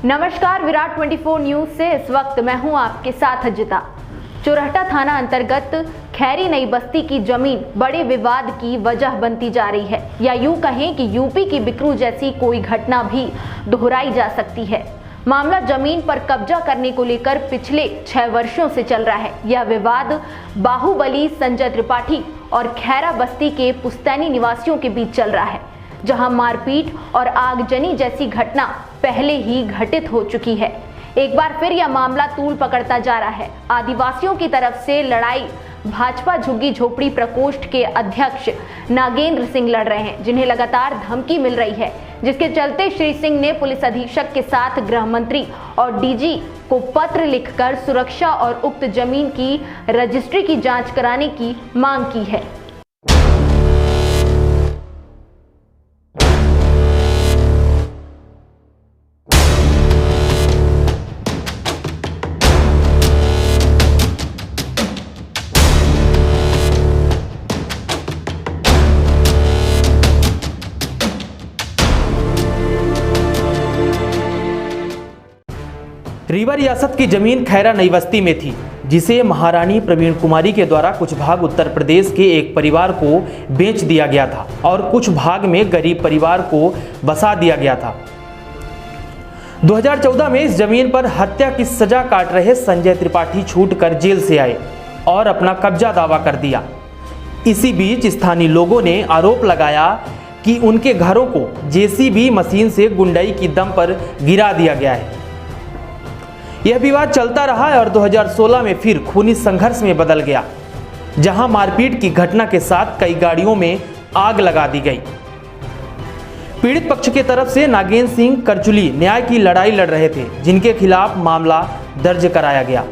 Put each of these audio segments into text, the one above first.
नमस्कार, विराट 24 न्यूज से इस वक्त मैं हूं आपके साथ अजिता। चोरहटा थाना अंतर्गत खैरी नई बस्ती की जमीन बड़े विवाद की वजह बनती जा रही है, या यूं कहें कि यूपी की बिकरू जैसी कोई घटना भी दोहराई जा सकती है। मामला जमीन पर कब्जा करने को लेकर पिछले 6 वर्षों से चल रहा है। यह विवाद बाहुबली संजय त्रिपाठी और खैरा बस्ती के पुस्तैनी निवासियों के बीच चल रहा है, जहां मारपीट और आगजनी जैसी घटना पहले ही घटित हो चुकी है। एक बार फिर यह मामला तूल पकड़ता जा रहा है। आदिवासियों की तरफ से लड़ाई भाजपा झुग्गी झोपड़ी प्रकोष्ठ के अध्यक्ष नागेंद्र सिंह लड़ रहे हैं, जिन्हें लगातार धमकी मिल रही है, जिसके चलते श्री सिंह ने पुलिस अधीक्षक के साथ गृह मंत्री और डीजी को पत्र लिखकर सुरक्षा और उक्त जमीन की रजिस्ट्री की जांच कराने की मांग की है। रीवा रियासत की जमीन खैरा नई बस्ती में थी, जिसे महारानी प्रवीण कुमारी के द्वारा कुछ भाग उत्तर प्रदेश के एक परिवार को बेच दिया गया था और कुछ भाग में गरीब परिवार को बसा दिया गया था। 2014 में इस जमीन पर हत्या की सजा काट रहे संजय त्रिपाठी छूटकर जेल से आए और अपना कब्जा दावा कर दिया। इसी बीच स्थानीय लोगों ने आरोप लगाया कि उनके घरों को जेसीबी मशीन से गुंडाई की दम पर गिरा दिया गया है। यह विवाद चलता रहा और 2016 में फिर खूनी संघर्ष में बदल गया, जहां मारपीट की घटना के साथ कई गाड़ियों में आग लगा दी गई। पीड़ित पक्ष के तरफ से नागेंद्र सिंह करचुली न्याय की लड़ाई लड़ रहे थे, जिनके खिलाफ मामला दर्ज कराया गया।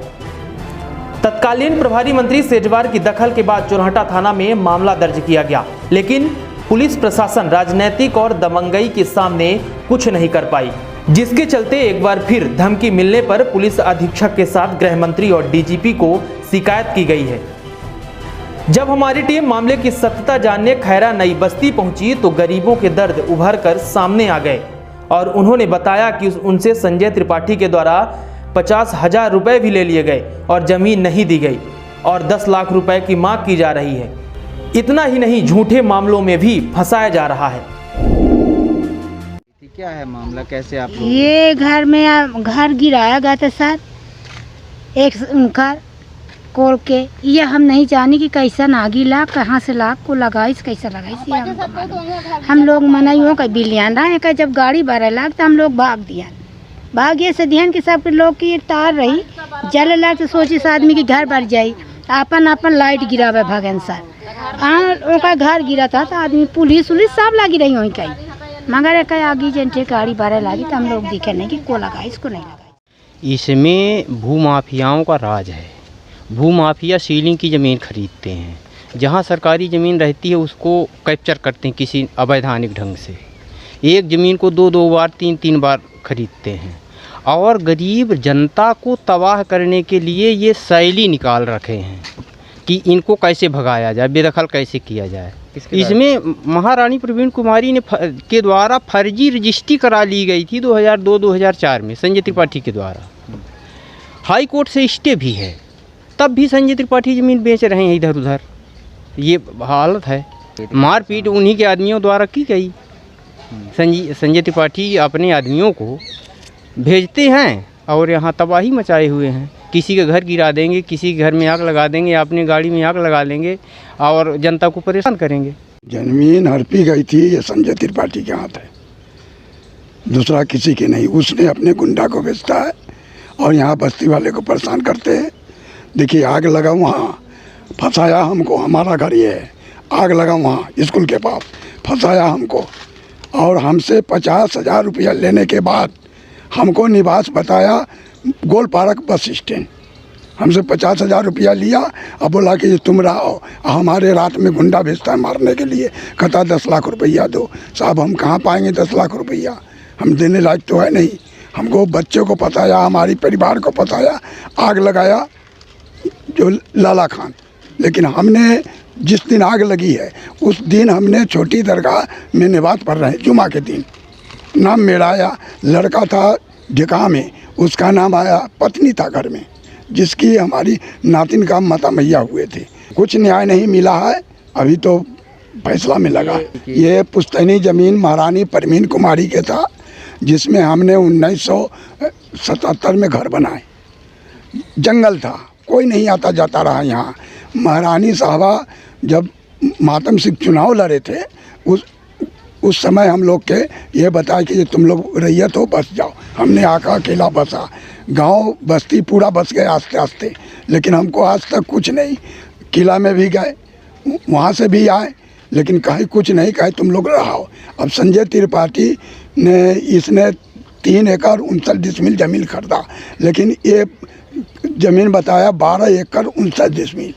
तत्कालीन प्रभारी मंत्री सेजवार की दखल के बाद चोरहटा थाना में मामला दर्ज किया गया, लेकिन पुलिस प्रशासन राजनीतिक और दबंगई के सामने कुछ नहीं कर पाई, जिसके चलते एक बार फिर धमकी मिलने पर पुलिस अधीक्षक के साथ गृह मंत्री और डीजीपी को शिकायत की गई है। जब हमारी टीम मामले की सत्यता जानने खैरा नई बस्ती पहुंची तो गरीबों के दर्द उभर कर सामने आ गए और उन्होंने बताया कि उनसे संजय त्रिपाठी के द्वारा 50,000 रुपए भी ले लिए गए और जमीन नहीं दी गई और 10 लाख रुपए की मांग की जा रही है। इतना ही नहीं, झूठे मामलों में भी फंसाया जा रहा है। क्या है मामला, कैसे आप लोग? ये घर गिराया गया था सर, एक घर कोल के। ये हम नहीं जाने कि कैसा नागी ला, कहाँ से ला को लगाई, कैसा लगाई। हम लोग मनाइयों का बिलियान रहा है। जब गाड़ी बारह लाख तो हम लोग भागे से ध्यान के सब लोग की तार रही जल लाग तो सोची इस आदमी के घर बढ़ जाये, अपन लाइट गिरावे भगन सर। उनका घर गिरा था तो आदमी पुलिस सब लगी रही वहीं कहीं, मगर कहीं आगे जंटे गाड़ी बारह लगी तो हम लोग देखे नहीं कि को लगा इसको नहीं लगा। इसमें भूमाफियाओं का राज है। भूमाफिया सीलिंग की ज़मीन खरीदते हैं, जहां सरकारी ज़मीन रहती है उसको कैप्चर करते हैं किसी अवैधानिक ढंग से। एक ज़मीन को 2 बार 3 बार खरीदते हैं और गरीब जनता को तबाह करने के लिए ये शैली निकाल रखे हैं कि इनको कैसे भगाया जाए, बेदखल कैसे किया जाए। इसमें महारानी प्रवीण कुमारी ने के द्वारा फर्जी रजिस्ट्री करा ली गई थी 2002-2004 में संजय त्रिपाठी के द्वारा। हाई कोर्ट से स्टे भी है, तब भी संजय त्रिपाठी ज़मीन बेच रहे हैं इधर उधर। ये हालत है। मारपीट उन्हीं के आदमियों द्वारा की गई। संजय त्रिपाठी अपने आदमियों को भेजते हैं और यहाँ तबाही मचाए हुए हैं। किसी के घर गिरा देंगे, किसी के घर में आग लगा देंगे या अपनी गाड़ी में आग लगा लेंगे और जनता को परेशान करेंगे। जमीन हड़पी गई थी, ये संजय त्रिपाठी के हाथ है, दूसरा किसी के नहीं। उसने अपने गुंडा को बेचता है और यहाँ बस्ती वाले को परेशान करते हैं। देखिए आग लगा वहाँ, फंसाया हमको, हमारा घर ये है। आग लगा वहाँ स्कूल के पास, फंसाया हमको और हमसे 50,000 रुपया लेने के बाद हमको निवास बताया गोल पार्क बस स्टैंड। हमसे 50,000 रुपया लिया और बोला कि तुम रहो, हमारे रात में गुंडा भेजता है मारने के लिए। कहता 10 लाख रुपया दो। साहब हम कहाँ पाएंगे 10 लाख रुपया, हम देने लायक तो है नहीं। हमको बच्चे को फंसाया, हमारी परिवार को फंसाया, आग लगाया जो लाला खान। लेकिन हमने जिस दिन आग लगी है उस दिन हमने छोटी दरगाह में नमाज़ पढ़ रहे हैं, जुमा के दिन। नाम मेरा आया, लड़का था ढिका में, उसका नाम आया, पत्नी था घर में, जिसकी हमारी नातिन का माता मैया हुए थे। कुछ न्याय नहीं मिला है, अभी तो फैसला में लगा। ये पुश्तैनी ज़मीन महारानी परवीन कुमारी के था, जिसमें हमने 1977 में घर बनाए। जंगल था, कोई नहीं आता जाता रहा यहाँ। महारानी साहबा जब मातम सिंह चुनाव लड़े थे, उस समय हम लोग के ये बताया कि तुम लोग रैयत हो, बस जाओ। हमने आका अकेला बसा, गांव बस्ती पूरा बस गए आस्ते आस्ते, लेकिन हमको आज तक कुछ नहीं। किला में भी गए, वहाँ से भी आए, लेकिन कहीं कुछ नहीं, कहे तुम लोग रहो। अब संजय त्रिपाठी ने, इसने 3 एकड़ 59 डिसमिल ज़मीन खरीदा, लेकिन ये ज़मीन बताया 12 एकड़ 59 डिसमिल,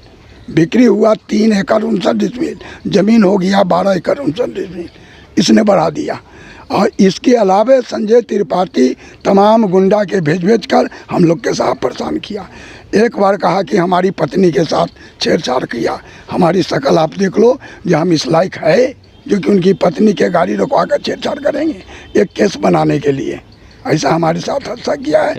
बिक्री हुआ 3 एकड़ 59 डिसमिल, ज़मीन हो गया 12 एकड़ 59 डिसमिल, इसने बढ़ा दिया। और इसके अलावा संजय त्रिपाठी तमाम गुंडा के भेज कर हम लोग के साथ परेशान किया। एक बार कहा कि हमारी पत्नी के साथ छेड़छाड़ किया। हमारी शक्ल आप देख लो, जो हम इस लायक है जो कि उनकी पत्नी के गाड़ी रुकवा कर छेड़छाड़ करेंगे एक केस बनाने के लिए। ऐसा हमारे साथ हादसा किया है।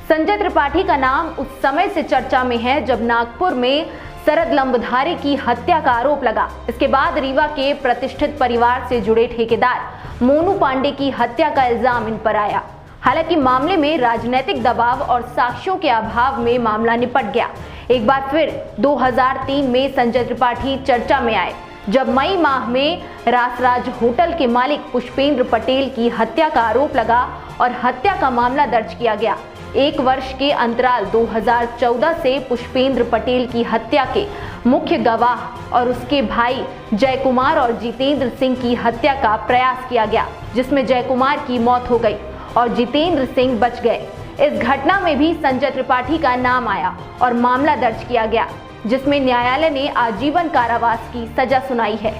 संजय त्रिपाठी का नाम उस समय से चर्चा में है जब नागपुर में शरद लंबधारी की हत्या का आरोप लगा। इसके बाद रीवा के प्रतिष्ठित परिवार से जुड़े ठेकेदार मोनू पांडे की हत्या का इल्जाम इन पर आया। हालांकि मामले में राजनीतिक दबाव और साक्ष्यों के अभाव में मामला निपट गया। एक बार फिर 2003 में संजय त्रिपाठी चर्चा में आए, जब मई माह में रासराज होटल के मालिक पुष्पेंद्र पटेल की हत्या का आरोप लगा और हत्या का मामला दर्ज किया गया। 1 वर्ष के अंतराल 2014 से पुष्पेंद्र पटेल की हत्या के मुख्य गवाह और उसके भाई जय कुमार और जितेंद्र सिंह की हत्या का प्रयास किया गया, जिसमें जय कुमार की मौत हो गई और जितेंद्र सिंह बच गए। इस घटना में भी संजय त्रिपाठी का नाम आया और मामला दर्ज किया गया, जिसमें न्यायालय ने आजीवन कारावास की सजा सुनाई है।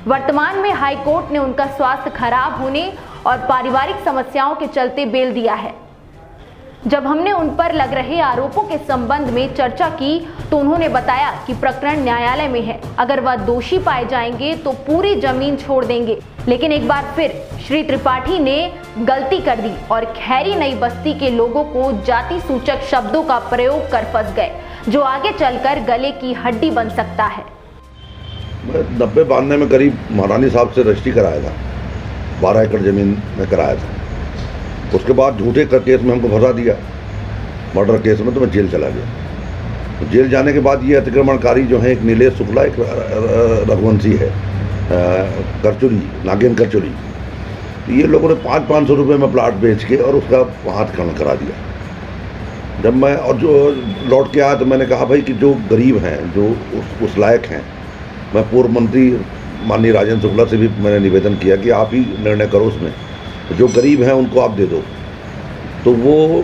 वर्तमान में हाई कोर्ट ने उनका स्वास्थ्य खराब होने और पारिवारिक समस्याओं के चलते बेल दिया है। जब हमने उन पर लग रहे आरोपों के संबंध में चर्चा की तो उन्होंने बताया कि प्रकरण न्यायालय में है, अगर वह दोषी पाए जाएंगे तो पूरी जमीन छोड़ देंगे। लेकिन एक बार फिर श्री त्रिपाठी ने गलती कर दी और खैरी नई बस्ती के लोगों को जाति सूचक शब्दों का प्रयोग कर फंस गए, जो आगे चलकर गले की हड्डी बन सकता है। 90-92 में करीब महारानी साहब से रजिस्ट्री कराया था, 12 एकड़ ज़मीन में कराया था। उसके बाद झूठे केस में हमको फंसा दिया, मर्डर केस में, तो मैं जेल चला गया। तो जेल जाने के बाद ये अतिक्रमणकारी जो है, एक नीलेश शुक्ला, एक रघुवंशी है, करचोली, नागेन करचोली, ये लोगों ने 500-500 रुपये में प्लाट बेच के और उसका वहाँ अतिक्रमण करा दिया। जब मैं और जो लौट के आया तो मैंने कहा भाई कि जो गरीब हैं, जो उस लायक हैं, मैं पूर्व मंत्री माननीय राजेंद्र शुक्ला से भी मैंने निवेदन किया कि आप ही निर्णय करो उसमें, जो गरीब हैं उनको आप दे दो। तो वो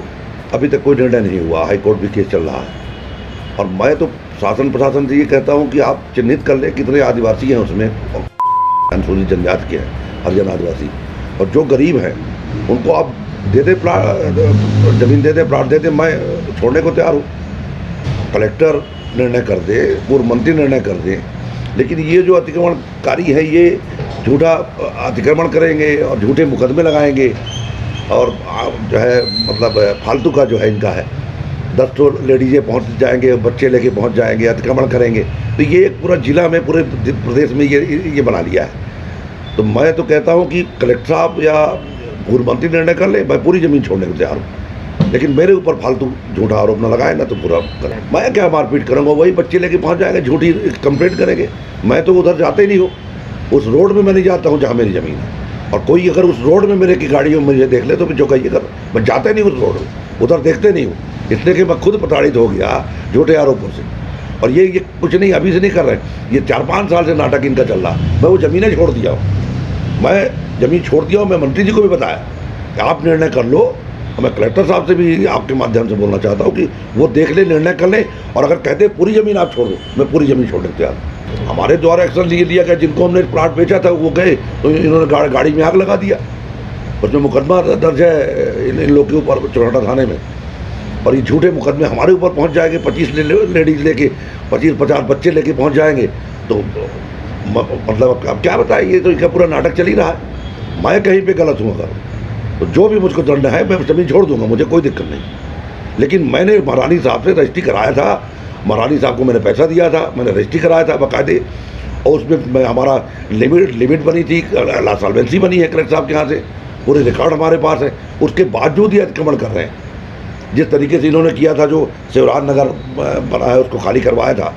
अभी तक कोई निर्णय नहीं हुआ, हाई कोर्ट भी केस चल रहा है। और मैं तो शासन प्रशासन से ये कहता हूँ कि आप चिन्हित कर लें कितने आदिवासी हैं उसमें, अनुसूचित जनजाति के हैं, हरिजन आदिवासी, और जो गरीब हैं उनको आप दे दे, प्लाट ज़मीन दे दे, प्लाट दे दे, मैं छोड़ने को तैयार हूँ। कलेक्टर निर्णय कर दे, पूर्व मंत्री निर्णय कर दे, लेकिन ये जो अतिक्रमणकारी है ये झूठा अतिक्रमण करेंगे और झूठे मुकदमे लगाएंगे और जो है मतलब फालतू का जो है इनका है। 10 तो लेडीजें पहुंच जाएंगे, बच्चे लेके पहुंच जाएंगे, अतिक्रमण करेंगे। तो ये एक पूरा जिला में, पूरे प्रदेश में ये बना लिया है। तो मैं तो कहता हूं कि कलेक्टर साहब या पूर्व मंत्री निर्णय कर ले, मैं पूरी ज़मीन छोड़ने को तैयार हूँ, लेकिन मेरे ऊपर फालतू झूठा आरोप न लगाए ना, तो पूरा करें। मैं क्या मारपीट करूँगा, वही बच्चे लेके पहुँच जाएंगे, झूठी कंप्लेंट करेंगे। मैं तो उधर जाते ही नहीं हूँ, उस रोड में मैं नहीं जाता हूँ जहाँ मेरी ज़मीन है। और कोई अगर उस रोड में मेरे की गाड़ियों में मुझे देख ले तो फिर जो कहिए कर, मैं जाते नहीं उस रोड में, उधर देखते नहीं हूँ, इसलिए कि मैं खुद प्रताड़ित हो गया झूठे आरोपों से। और ये कुछ नहीं अभी से नहीं कर रहे, ये 4-5 साल से नाटक इनका चल रहा। मैं वो ज़मीनें छोड़ दिया हूँ, मैं ज़मीन छोड़ दिया हूँ। मैं मंत्री जी को भी बताया कि आप निर्णय कर लो। मैं कलेक्टर साहब से भी आपके माध्यम से बोलना चाहता हूँ कि वो देख ले, निर्णय कर ले, और अगर कहते पूरी ज़मीन आप छोड़ दो, मैं पूरी ज़मीन छोड़ने को तैयार हूँ। हमारे द्वारा एक्शन लिया गया, जिनको हमने प्लाट बेचा था वो गए तो इन्होंने गाड़ी में आग लगा दिया। उसमें मुकदमा दर्ज है इन लोग के ऊपर चुराटा थाने में, और ये झूठे मुकदमे हमारे ऊपर पहुंच जाएंगे। 25 लेडीज़ लेके, 25-50 बच्चे लेके पहुंच जाएंगे। तो मतलब अब क्या बताएं, ये तो इनका पूरा नाटक चल ही रहा है। मैं कहीं पे गलत हूँ अगर, तो जो भी मुझको दंड है मैं ज़मीन छोड़ दूंगा, मुझे कोई दिक्कत नहीं। लेकिन मैंने महारानी साहब से रजिस्ट्री कराया था, महारानी साहब को मैंने पैसा दिया था, मैंने रजिस्ट्री कराया था बाकायदे, और उसमें हमारा लिमिट बनी थी, सॉल्वेंसी बनी है कलेक्टर साहब के यहाँ से, पूरे रिकॉर्ड हमारे पास है। उसके बावजूद ये अतिक्रमण कर रहे हैं। जिस तरीके से इन्होंने किया था, जो शिवराज नगर बना है उसको खाली करवाया था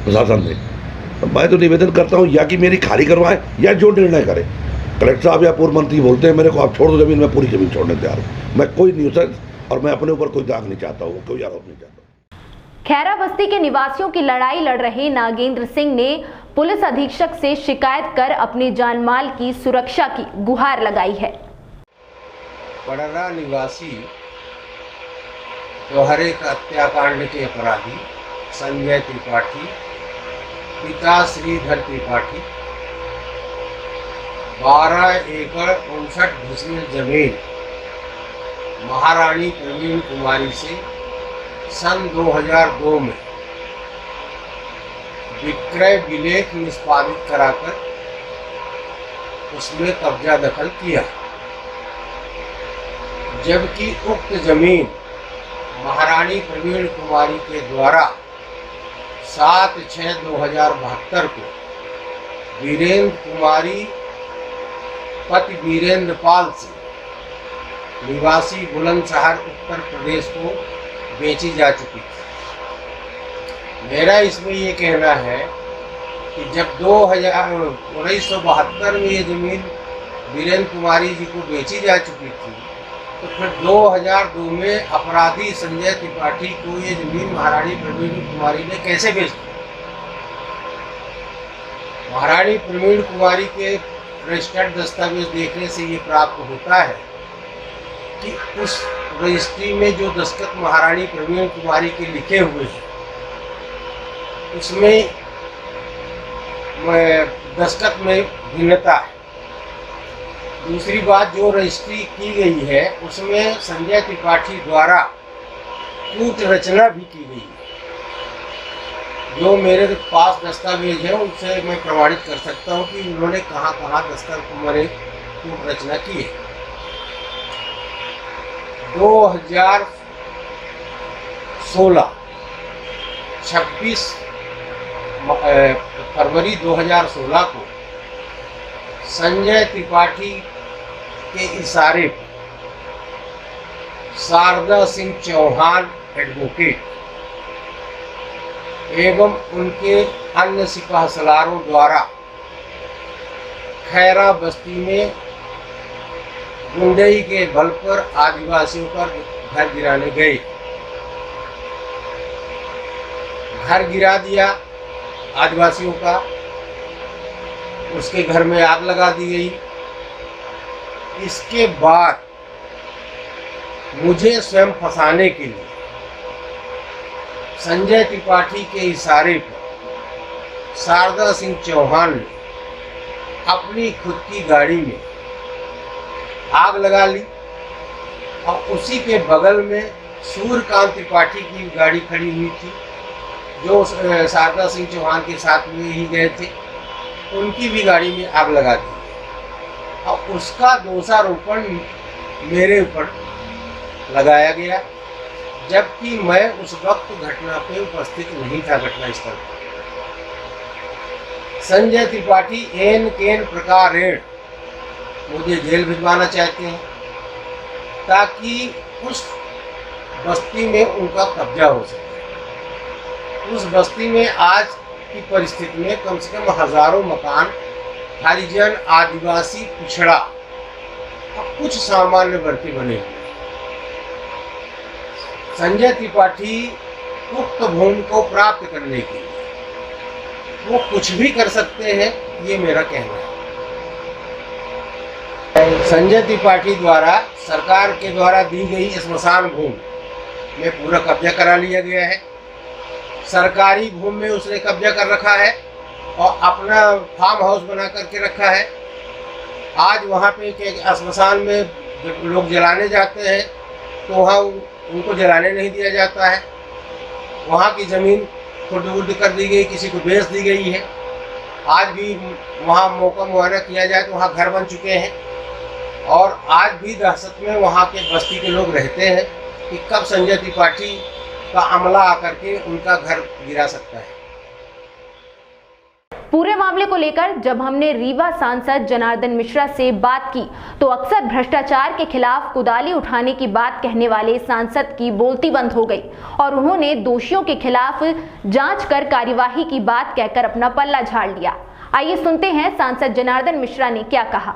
प्रशासन ने, तो मैं तो निवेदन करता हूँ या कि मेरी खाली करवाएं या जो निर्णय करें। कलेक्टर साहब या पूर्व मंत्री बोलते हैं मेरे को आप छोड़ दो ज़मीन, मैं पूरी ज़मीन छोड़ने तैयार हूँ। मैं कोई न्यूसेंस और मैं अपने ऊपर कोई दाग नहीं चाहता हूँ, कोई आरोप नहीं चाहता। खैरा बस्ती के निवासियों की लड़ाई लड़ रहे नागेंद्र सिंह ने पुलिस अधीक्षक से शिकायत कर अपने जानमाल की सुरक्षा की गुहार लगाई है। पडरा निवासी दोहरे हत्याकांड के अपराधी संजय त्रिपाठी, पिता श्रीधर त्रिपाठी 12 एकड़ 59 डिसमिल जमीन महारानी प्रवीण कुमारी से सन 2002 में विक्रय विलेख निष्पादित कराकर उसमें कब्जा दखल किया, जबकि उक्त जमीन महारानी प्रवीण कुमारी के द्वारा 7/6/2072 को वीरेंद्र कुमारी पति वीरेंद्र पाल से निवासी बुलंदशहर उत्तर प्रदेश को बेची जा चुकी थी। मेरा इसमें ये कहना है कि जब 1972 में ये ज़मीन वीरेंद्र कुमारी जी को बेची जा चुकी थी, तो फिर 2002 में अपराधी संजय त्रिपाठी को ये ज़मीन महारानी प्रवीण कुमारी ने कैसे बेच दी? महारानी प्रवीण कुमारी के रजिस्टर्ड दस्तावेज देखने से ये प्राप्त होता है कि उस रजिस्ट्री में जो दस्तखत महारानी प्रवीण कुमारी के लिखे हुए हैं उसमें दस्तखत में भिन्नता है। दूसरी बात, जो रजिस्ट्री की गई है उसमें संजय त्रिपाठी द्वारा कूट रचना भी की गई है। जो मेरे पास दस्तावेज है उनसे मैं प्रमाणित कर सकता हूँ कि उन्होंने कहाँ कहाँ कूट रचना की है। 2016 26 फरवरी 2016 को संजय त्रिपाठी के इशारे पर शारदा सिंह चौहान एडवोकेट एवं उनके अन्य सिपाह सलारों द्वारा खैरा बस्ती में गुंडई के बल पर आदिवासियों पर घर गिराने गए। घर गिरा दिया आदिवासियों का, उसके घर में आग लगा दी गई। इसके बाद मुझे स्वयं फंसाने के लिए संजय त्रिपाठी के इशारे पर शारदा सिंह चौहान ने अपनी खुद की गाड़ी में आग लगा ली और उसी के बगल में सूर्यकांत त्रिपाठी की गाड़ी खड़ी हुई थी, जो शारदा सिंह चौहान के साथ में ही गए थे। उनकी भी गाड़ी में आग लगा दी और उसका दोषारोपण मेरे ऊपर लगाया गया, जबकि मैं उस वक्त घटना पे उपस्थित नहीं था घटनास्थल पर। संजय त्रिपाठी एन केन प्रकारेण मुझे जेल भिजवाना चाहते हैं ताकि उस बस्ती में उनका कब्जा हो सके। उस बस्ती में आज की परिस्थिति में कम से कम हजारों मकान हरिजन, आदिवासी, पिछड़ा और कुछ सामान्य वर्ग के बने हुए। संजय त्रिपाठी उक्त भूमि को प्राप्त करने के लिए वो कुछ भी कर सकते हैं, ये मेरा कहना है। संजय त्रिपाठी द्वारा सरकार के द्वारा दी गई स्मशान भूमि में पूरा कब्जा करा लिया गया है। सरकारी भूमि में उसने कब्जा कर रखा है और अपना फार्म हाउस बना करके रखा है। आज वहाँ पे स्मशान में जब लोग जलाने जाते हैं तो वहाँ उनको जलाने नहीं दिया जाता है। वहाँ की ज़मीन खुर्द कर दी गई, किसी को बेच दी गई है। आज भी वहाँ मौका मुआयना किया जाए तो वहाँ घर बन चुके हैं और आज भी दहशत में वहाँ के बस्ती के लोग रहते हैं कि कब संजय त्रिपाठी का अमला आकर के उनका घर गिरा सकता है। पूरे मामले को लेकर जब हमने रीवा सांसद जनार्दन मिश्रा से बात की तो अक्सर भ्रष्टाचार के खिलाफ कुदाली उठाने की बात कहने वाले सांसद की बोलती बंद हो गई और उन्होंने दोषियों के खिलाफ जांच कर कार्यवाही की बात कहकर अपना पल्ला झाड़ लिया। आइए सुनते हैं सांसद जनार्दन मिश्रा ने क्या कहा।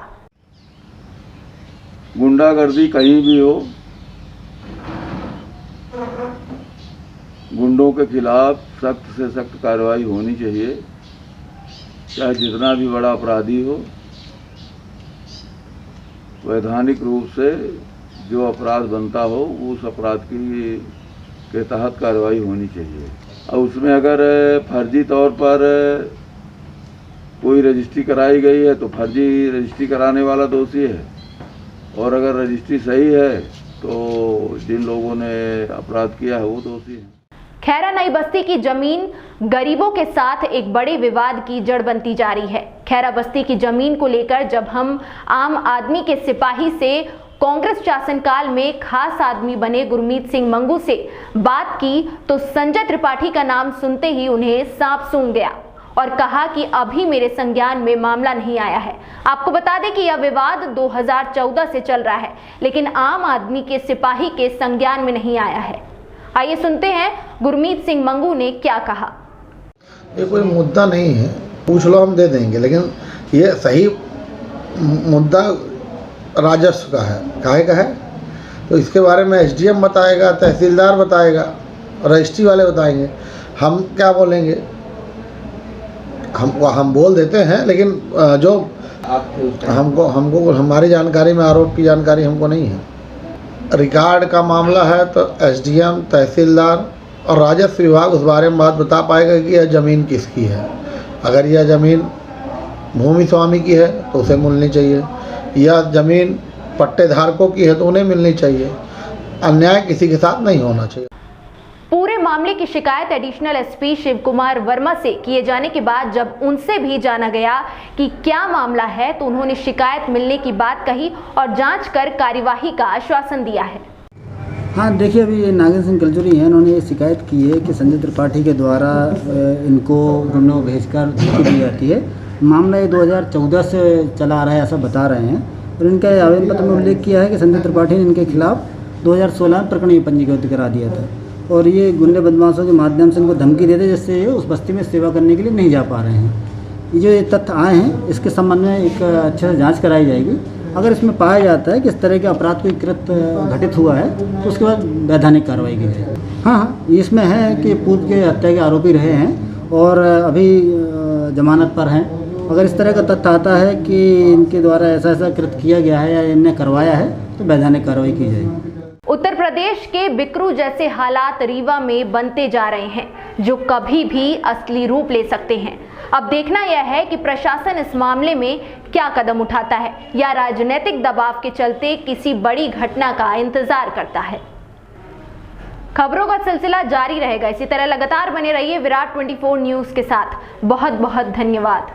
गुंडागर्दी कहीं भी हो, गुंडों के खिलाफ सख्त से सख्त कार्रवाई होनी चाहिए, चाहे जितना भी बड़ा अपराधी हो। वैधानिक रूप से जो अपराध बनता हो उस अपराध के तहत कार्रवाई होनी चाहिए। और उसमें अगर फर्जी तौर पर कोई रजिस्ट्री कराई गई है तो फर्जी रजिस्ट्री कराने वाला दोषी है, और अगर रजिस्ट्री सही है तो जिन लोगों ने अपराध किया है वो दोषी है। खैरा नई बस्ती की जमीन गरीबों के साथ एक बड़े विवाद की जड़ बनती जा रही है। खैरा बस्ती की जमीन को लेकर जब हम आम आदमी के सिपाही से कांग्रेस शासनकाल में खास आदमी बने गुरमीत सिंह मंगू से बात की तो संजय त्रिपाठी का नाम सुनते ही उन्हें सांप सूंघ गया और कहा कि अभी मेरे संज्ञान में मामला नहीं आया है। आपको बता दें कि यह विवाद 2014 से चल रहा है, लेकिन आम आदमी के सिपाही के संज्ञान में नहीं आया है। आइए सुनते हैं गुरमीत सिंह मंगू ने क्या कहा। ये कोई मुद्दा नहीं है, पूछ लो हम दे देंगे, लेकिन ये सही मुद्दा राजस्व का है, काहे का है तो इसके बारे में एसडीएम बताएगा, तहसीलदार बताएगा, रजिस्ट्री वाले बताएंगे। हम क्या बोलेंगे, हम बोल देते हैं, लेकिन जो हमको हमारी जानकारी में आरोप की जानकारी हमको नहीं है। रिकॉर्ड का मामला है तो एसडीएम, तहसीलदार और राजस्व विभाग उस बारे में बात बता पाएगा कि यह ज़मीन किसकी है। अगर यह ज़मीन भूमि स्वामी की है तो उसे मिलनी चाहिए, यह ज़मीन पट्टेधारकों की है तो उन्हें मिलनी चाहिए। अन्याय किसी के साथ नहीं होना चाहिए। पूरे मामले की शिकायत एडिशनल एसपी शिव कुमार वर्मा से किए जाने के बाद जब उनसे भी जाना गया कि क्या मामला है तो उन्होंने शिकायत मिलने की बात कही और जांच कर कार्यवाही का आश्वासन दिया है। हाँ देखिए, अभी ये नागेंद्र सिंह कलचुरी हैं, उन्होंने ये शिकायत की है कि संजय त्रिपाठी के द्वारा इनको रूम भेजकर धमकी दी जाती है। मामला ये 2014 से चला आ रहा है ऐसा बता रहे हैं, और इनके आवेदन पत्र में उल्लेख किया है कि संजय त्रिपाठी ने इनके खिलाफ 2016 में प्रकरण पंजीकृत करा दिया था और ये गुंडे बदमाशों के माध्यम से इनको धमकी देते जिससे ये उस बस्ती में सेवा करने के लिए नहीं जा पा रहे हैं। ये जो ये तथ्य आए हैं इसके संबंध में एक अच्छे से जांच कराई जाएगी। अगर इसमें पाया जाता है कि इस तरह के अपराध कोई कृत्य घटित हुआ है तो उसके बाद वैधानिक कार्रवाई की जाएगी। हाँ, इसमें है कि पूर्व के हत्या के आरोपी रहे हैं और अभी जमानत पर हैं। अगर इस तरह का तथ्य आता है कि इनके द्वारा ऐसा ऐसा कृत्य किया गया है या इनने करवाया है तो वैधानिक कार्रवाई की जाएगी। उत्तर प्रदेश के बिकरू जैसे हालात रीवा में बनते जा रहे हैं जो कभी भी असली रूप ले सकते हैं। अब देखना यह है कि प्रशासन इस मामले में क्या कदम उठाता है या राजनीतिक दबाव के चलते किसी बड़ी घटना का इंतजार करता है। खबरों का सिलसिला जारी रहेगा, इसी तरह लगातार बने रहिए विराट 24 न्यूज़ के साथ। बहुत बहुत धन्यवाद।